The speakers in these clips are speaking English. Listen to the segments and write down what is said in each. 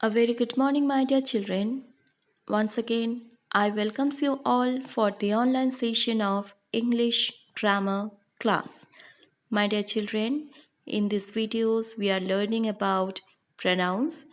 A very good morning, my dear children. Once again, I welcome you all for the online session of English grammar class. My dear children, in these videos, we are learning about pronouns.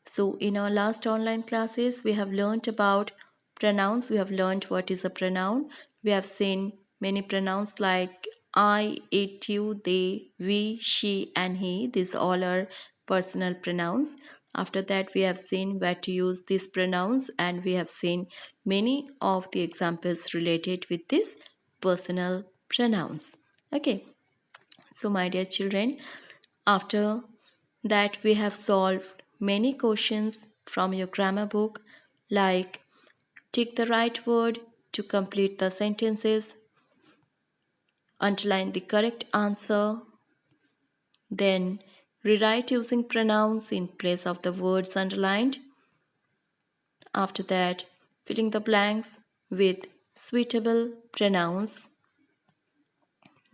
So, in our last online classes, we have learned about pronouns. We have learned what is a pronoun. We have seen many pronouns like I, it, you, they, we, she, and he. These all are personal pronouns. After that, we have seen where to use these pronouns, and we have seen many of the examples related with these personal pronouns. Okay, so my dear children, after that, we have solved many questions from your grammar book, like tick the right word to complete the sentences, underline the correct answer, then rewrite using pronouns in place of the words underlined. After that, filling the blanks with suitable pronouns.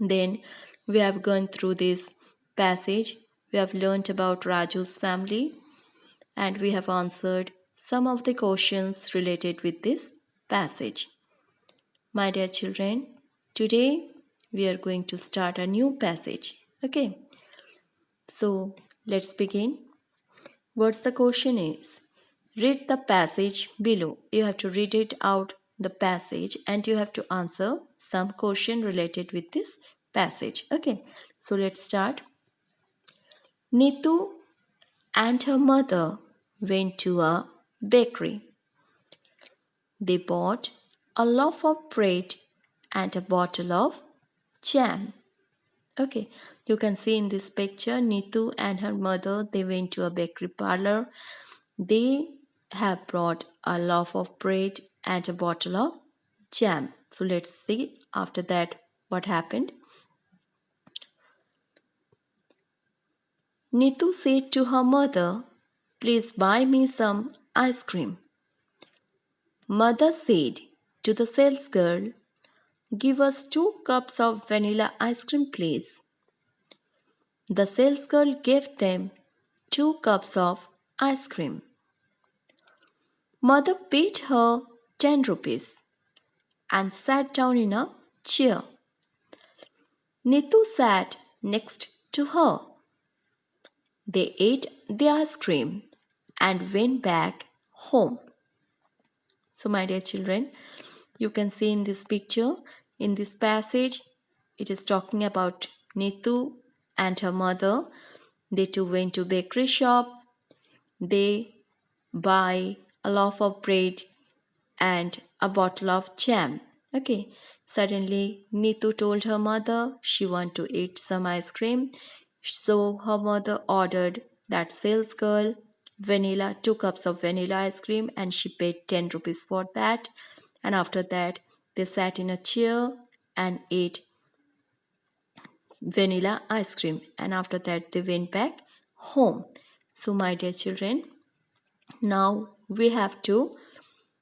Then we have gone through this passage. We have learnt about Raju's family and we have answered some of the questions related with this passage. My dear children, today we are going to start a new passage. Okay, so let's begin. What's the question is? Read the passage below. You have to read it out the passage and you have to answer some question related with this passage. Okay, so let's start. Nitu and her mother went to a bakery. They bought a loaf of bread and a bottle of jam. Okay, you can see in this picture Nitu and her mother, they went to a bakery parlor. They have brought a loaf of bread and a bottle of jam. So let's see after that what happened. Nitu said to her mother, "Please buy me some ice cream." Mother said to the sales girl, "Give us 2 cups of vanilla ice cream, please." The sales girl gave them 2 cups of ice cream. Mother paid her 10 rupees and sat down in a chair. Nitu sat next to her. They ate the ice cream and went back home. So, my dear children, you can see in this picture, in this passage, it is talking about Nitu and her mother. They two went to bakery shop. They buy a loaf of bread and a bottle of jam. Okay. Suddenly, Nitu told her mother she wanted to eat some ice cream. So her mother ordered that sales girl 2 cups of vanilla ice cream, and she paid 10 rupees for that. And after that, they sat in a chair and ate vanilla ice cream. And after that, they went back home. So, my dear children, now we have to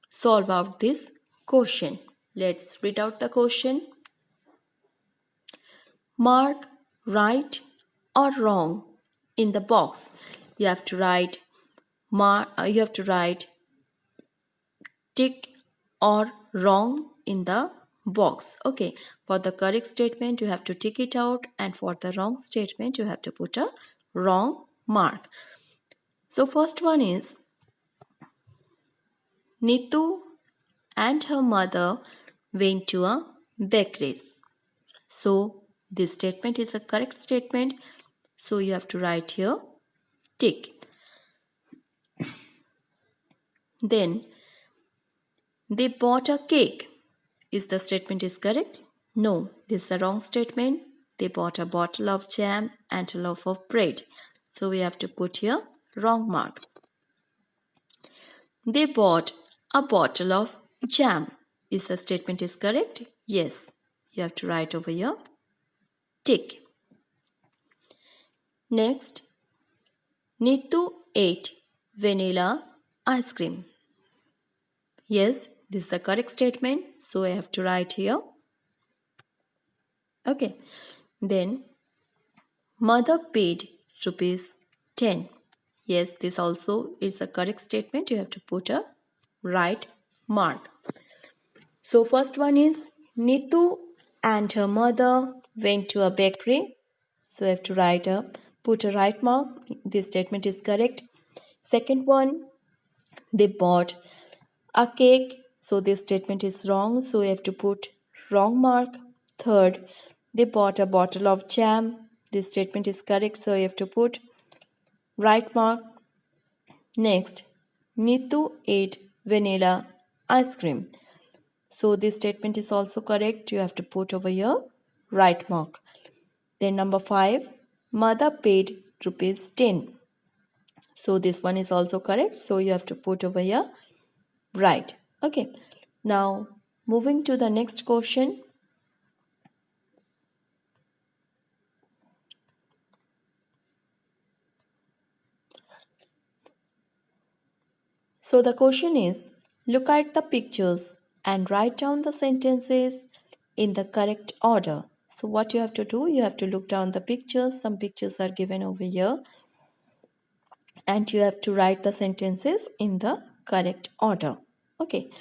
solve out this question. Let's read out the question. Mark right or wrong in the box. You have to write tick or wrong in the box. Okay, for the correct statement you have to tick it out, and for the wrong statement you have to put a wrong mark. So first one is, Nitu and her mother went to a bakery. So this statement is a correct statement. So you have to write here tick. Then they bought a cake. Is the statement is correct? No, this is a wrong statement. They bought a bottle of jam and a loaf of bread. So we have to put here wrong mark. They bought a bottle of jam. Is the statement is correct? Yes. You have to write over here tick. Next, Nitu ate vanilla ice cream. Yes, this is the correct statement. So I have to write here. Okay. Then mother paid rupees 10. Yes, this also is a correct statement. You have to put a right mark. So first one is Nitu and her mother went to a bakery. So you have to put a right mark. This statement is correct. Second one, they bought a cake. So this statement is wrong. So you have to put wrong mark. Third, they bought a bottle of jam. This statement is correct. So you have to put right mark. Next, Nitu ate vanilla ice cream. So this statement is also correct. You have to put over here right mark. Then number 5, mother paid rupees 10. So this one is also correct. So you have to put over here right. Okay. Now moving to the next question. So the question is, look at the pictures and write down the sentences in the correct order. So what you have to do, you have to look down the pictures. Some pictures are given over here. And you have to write the sentences in the correct order. Okay.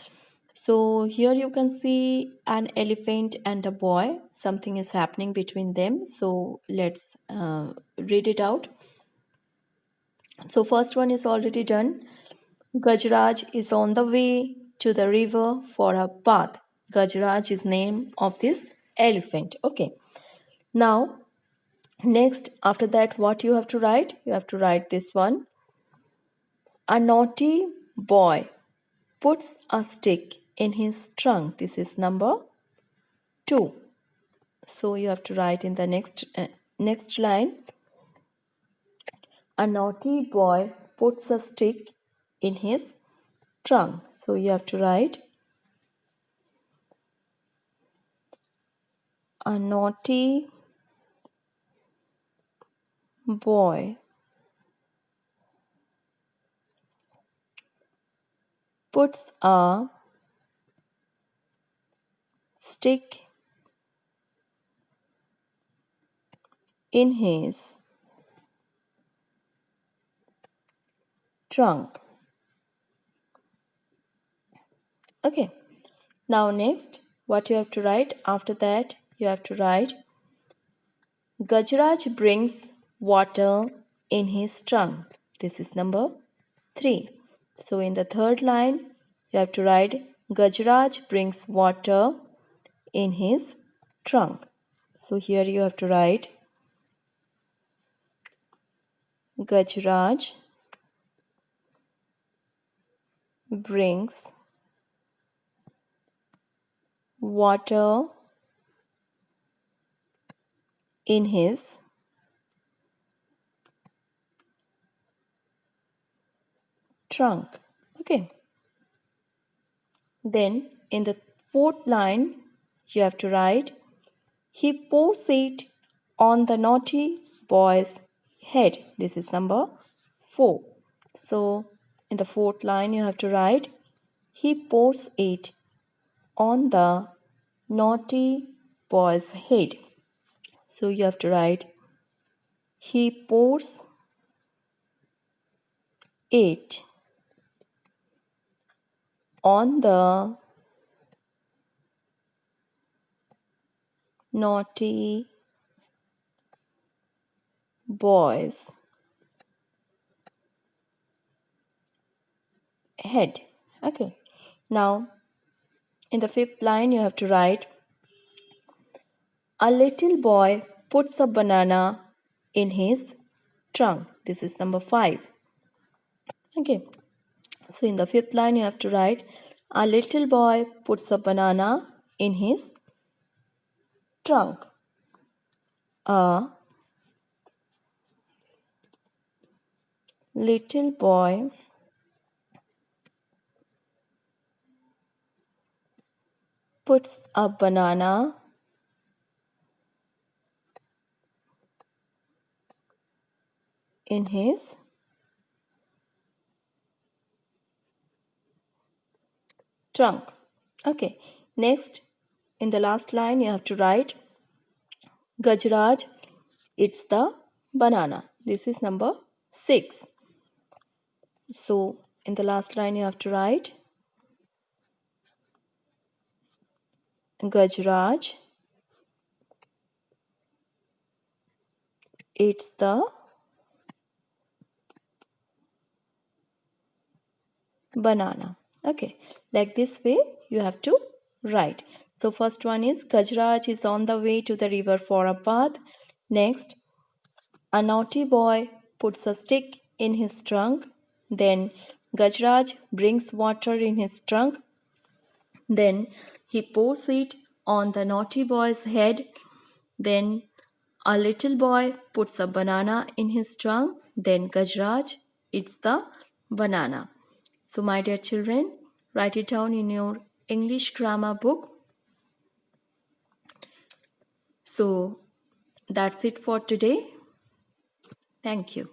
So here you can see an elephant and a boy. Something is happening between them. So let's read it out. So first one is already done. Gajraj is on the way to the river for a bath. Gajraj is name of this elephant. Okay. Now, next, after that, what you have to write? You have to write this one. A naughty boy puts a stick in his trunk. This is number 2. So you have to write in the next line. A naughty boy puts a stick in his trunk. So you have to write a naughty boy puts a stick in his trunk. Okay. Now next, what you have to write? After that, you have to write Gajraj brings water in his trunk. This is number 3. So in the third line, you have to write Gajraj brings water in his trunk. So here you have to write Gajraj brings water in his trunk. Okay. Then in the fourth line, you have to write he pours it on the naughty boy's head. This is number 4. So in the fourth line, you have to write he pours it on the naughty boy's head. So you have to write he pours it on the naughty boy's head. Okay. Now in the fifth line, you have to write a little boy puts a banana in his trunk. This is number 5. Okay. So in the fifth line, you have to write a little boy puts a banana in his trunk. A little boy puts a banana in his trunk. Okay. Next, in the last line, you have to write Gajraj, it's the banana. This is number 6. So in the last line you have to write Gajraj eats the banana. Okay, like this way you have to write. So first one is Gajraj is on the way to the river for a bath. Next, a naughty boy puts a stick in his trunk. Then Gajraj brings water in his trunk. Then he pours it on the naughty boy's head. Then a little boy puts a banana in his trunk. Then Gajraj eats the banana. So, my dear children, write it down in your English grammar book. So, that's it for today. Thank you.